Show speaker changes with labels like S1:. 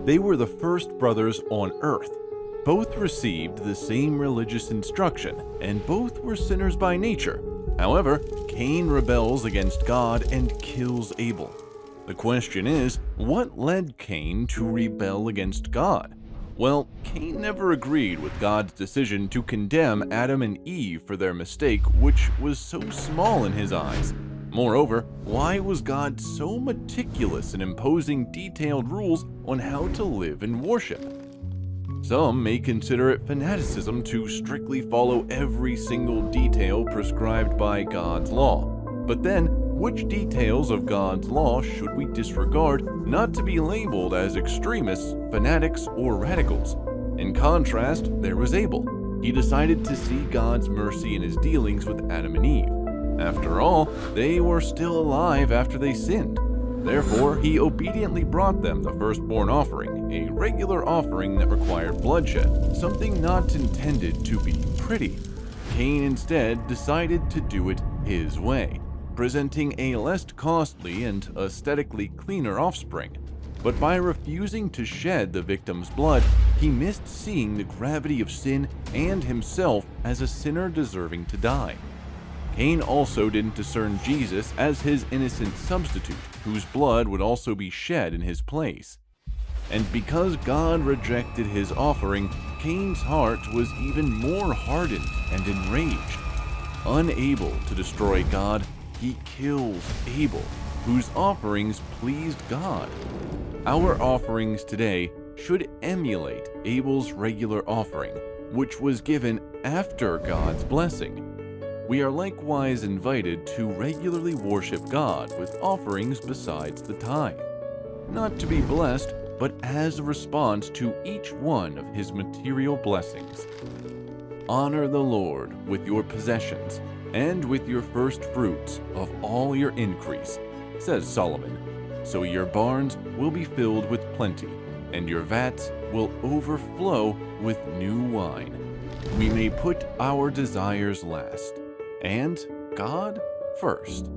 S1: They were the first brothers on earth. Both received the same religious instruction, and both were sinners by nature. However, Cain rebels against God and kills Abel. The question is, what led Cain to rebel against God? Well, Cain never agreed with God's decision to condemn Adam and Eve for their mistake, which was so small in his eyes. Moreover, why was God so meticulous in imposing detailed rules on how to live and worship? Some may consider it fanaticism to strictly follow every single detail prescribed by God's law. But then, which details of God's law should we disregard not to be labeled as extremists, fanatics, or radicals? In contrast, there was Abel. He decided to see God's mercy in his dealings with Adam and Eve. After all, they were still alive after they sinned. Therefore, he obediently brought them the firstborn offering, a regular offering that required bloodshed, something not intended to be pretty. Cain instead decided to do it his way, presenting a less costly and aesthetically cleaner offspring. But by refusing to shed the victim's blood, he missed seeing the gravity of sin and himself as a sinner deserving to die. Cain also didn't discern Jesus as his innocent substitute, whose blood would also be shed in his place. And because God rejected his offering, Cain's heart was even more hardened and enraged. Unable to destroy God, he kills Abel, whose offerings pleased God. Our offerings today should emulate Abel's regular offering, which was given after God's blessing. We are likewise invited to regularly worship God with offerings besides the tithe, not to be blessed, but as a response to each one of his material blessings. Honor the Lord with your possessions and with your first fruits of all your increase, says Solomon, so your barns will be filled with plenty, and your vats will overflow with new wine. We may put our desires last, and God first.